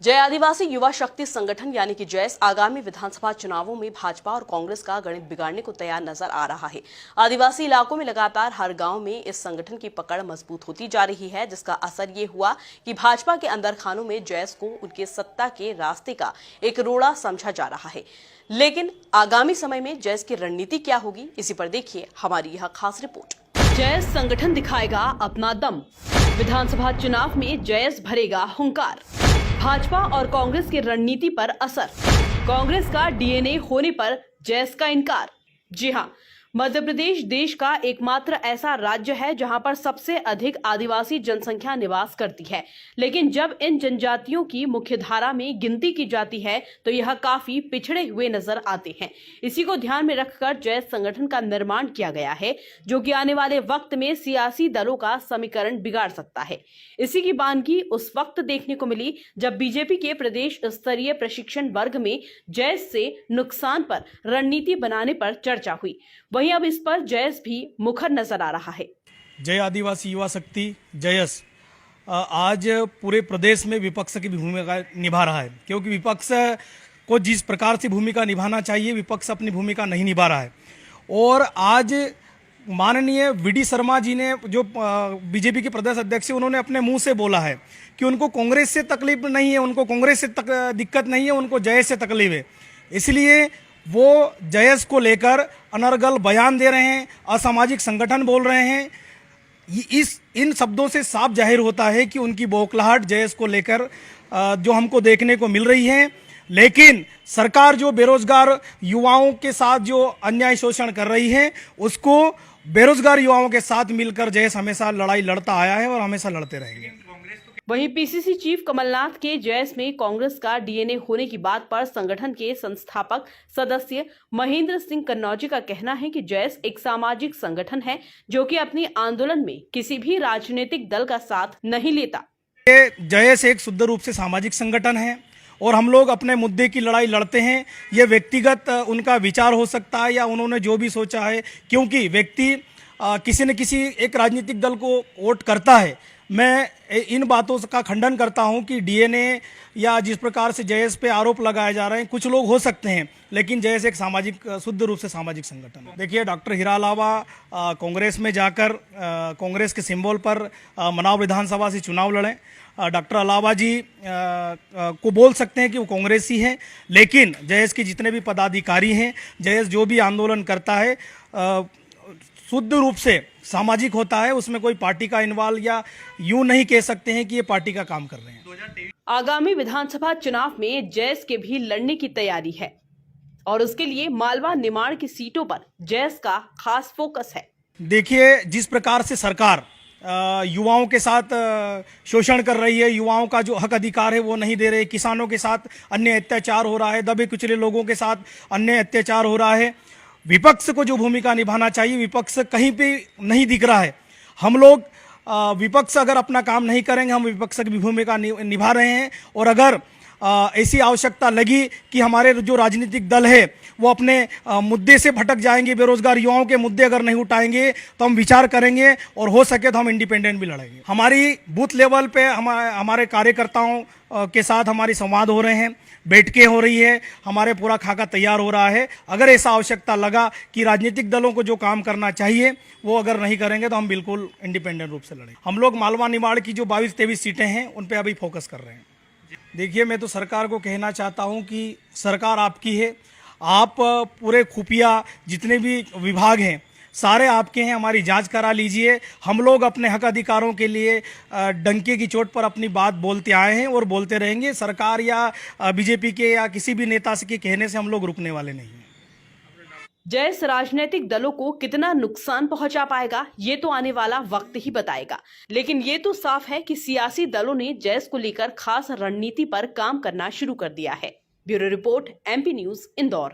जय आदिवासी युवा शक्ति संगठन यानी कि जैस आगामी विधानसभा चुनावों में भाजपा और कांग्रेस का गणित बिगाड़ने को तैयार नजर आ रहा है। आदिवासी इलाकों में लगातार हर गांव में इस संगठन की पकड़ मजबूत होती जा रही है, जिसका असर ये हुआ कि भाजपा के अंदर खानों में जैस को उनके सत्ता के रास्ते का एक रोड़ा समझा जा रहा है। लेकिन आगामी समय में जैस की रणनीति क्या होगी, इसी पर देखिए हमारी यह खास रिपोर्ट। जैस संगठन दिखाएगा अपना दम, विधानसभा चुनाव में जैस भरेगा हुंकार। भाजपा और कांग्रेस की रणनीति पर असर, कांग्रेस का डीएनए होने पर जैस का इनकार। जी हां, मध्य प्रदेश देश का एकमात्र ऐसा राज्य है जहां पर सबसे अधिक आदिवासी जनसंख्या निवास करती है, लेकिन जब इन जनजातियों की मुख्यधारा में गिनती की जाती है तो यह काफी पिछड़े हुए नजर आते हैं। इसी को ध्यान में रखकर जैस संगठन का निर्माण किया गया है, जो कि आने वाले वक्त में सियासी दलों का समीकरण बिगाड़ सकता है। इसी की बानगी उस वक्त देखने को मिली जब बीजेपी के प्रदेश स्तरीय प्रशिक्षण वर्ग में जैस से नुकसान पर रणनीति बनाने पर चर्चा हुई। वहीं अब इस पर जैस भी मुखर नजर आ रहा है। जय आदिवासी युवा शक्ति जयस आज पूरे प्रदेश में विपक्ष की भी भूमिका निभा रहा है, क्योंकि विपक्ष को जिस प्रकार से भूमिका निभाना चाहिए विपक्ष अपनी भूमिका नहीं निभा रहा है। और आज माननीय वीडी शर्मा जी ने, जो बीजेपी के प्रदेश अध्यक्ष हैं, उन्होंने अपने मुंह से बोला है कि उनको कांग्रेस से तकलीफ नहीं है, उनको कांग्रेस से दिक्कत नहीं है, उनको जयस से तकलीफ है। इसलिए वो जयस को लेकर अनर्गल बयान दे रहे हैं, असामाजिक संगठन बोल रहे हैं। इन शब्दों से साफ जाहिर होता है कि उनकी बौखलाहट जयस को लेकर जो हमको देखने को मिल रही है। लेकिन सरकार जो बेरोजगार युवाओं के साथ जो अन्याय शोषण कर रही है, उसको बेरोजगार युवाओं के साथ मिलकर जयस हमेशा लड़ाई लड़ता आया है और हमेशा लड़ते रहेंगे। वहीं पीसीसी चीफ कमलनाथ के जैस में कांग्रेस का डीएनए होने की बात पर संगठन के संस्थापक सदस्य महेंद्र सिंह कन्नौजी का कहना है कि जैस एक सामाजिक संगठन है जो कि अपने आंदोलन में किसी भी राजनीतिक दल का साथ नहीं लेता। जयस एक शुद्ध रूप से सामाजिक संगठन है और हम लोग अपने मुद्दे की लड़ाई लड़ते हैं। ये व्यक्तिगत उनका विचार हो सकता है या उन्होंने जो भी सोचा है, क्योंकि व्यक्ति किसी न किसी एक राजनीतिक दल को वोट करता है। मैं इन बातों का खंडन करता हूं कि डीएनए या जिस प्रकार से जयस पे आरोप लगाए जा रहे हैं, कुछ लोग हो सकते हैं, लेकिन जयस एक सामाजिक, शुद्ध रूप से सामाजिक संगठन है। देखिए, डॉक्टर हीरा अलावा कांग्रेस में जाकर कांग्रेस के सिंबल पर मनाव विधानसभा से चुनाव लड़े। डॉक्टर अलावा जी को बोल सकते हैं कि वो कांग्रेसी हैं, लेकिन जयस के जितने भी पदाधिकारी हैं, जयस जो भी आंदोलन करता है शुद्ध रूप से सामाजिक होता है। उसमें कोई पार्टी का इन्वॉल्व या यूं नहीं कह सकते हैं कि ये पार्टी का काम कर रहे हैं। आगामी विधानसभा चुनाव में जैस के भी लड़ने की तैयारी है और उसके लिए मालवा निमाड़ की सीटों पर जैस का खास फोकस है। देखिए, जिस प्रकार से सरकार युवाओं के साथ शोषण कर रही है, युवाओं का जो हक अधिकार है वो नहीं दे रहे, किसानों के साथ अन्य अत्याचार हो रहा है, दबे कुचले लोगों के साथ अन्य अत्याचार हो रहा है। विपक्ष को जो भूमिका निभाना चाहिए, विपक्ष कहीं पे नहीं दिख रहा है। हम लोग विपक्ष अगर अपना काम नहीं करेंगे, हम विपक्ष की भूमिका निभा रहे हैं। और अगर ऐसी आवश्यकता लगी कि हमारे जो राजनीतिक दल है वो अपने मुद्दे से भटक जाएंगे, बेरोजगार युवाओं के मुद्दे अगर नहीं उठाएंगे, तो हम विचार करेंगे और हो सके तो हम इंडिपेंडेंट भी लड़ेंगे। हमारी बूथ लेवल पे हमारे कार्यकर्ताओं के साथ हमारी संवाद हो रहे हैं, बैठकें हो रही है, हमारे पूरा खाका तैयार हो रहा है। अगर ऐसा आवश्यकता लगा कि राजनीतिक दलों को जो काम करना चाहिए वो अगर नहीं करेंगे तो हम बिल्कुल इंडिपेंडेंट रूप से लड़ेंगे। हम लोग मालवा निमाड़ की जो 22-23 सीटें हैं उन पे अभी फोकस कर रहे हैं। देखिए, मैं तो सरकार को कहना चाहता हूं कि सरकार आपकी है, आप पूरे खुफिया जितने भी विभाग हैं सारे आपके हैं, हमारी जांच करा लीजिए। हम लोग अपने हक अधिकारों के लिए डंके की चोट पर अपनी बात बोलते आए हैं और बोलते रहेंगे। सरकार या बीजेपी के या किसी भी नेता के कहने से हम लोग रुकने वाले नहीं हैं। जैस राजनीतिक दलों को कितना नुकसान पहुंचा पाएगा ये तो आने वाला वक्त ही बताएगा, लेकिन ये तो साफ है कि सियासी दलों ने जैस को लेकर खास रणनीति पर काम करना शुरू कर दिया है। Bureau report, MP news, Indore.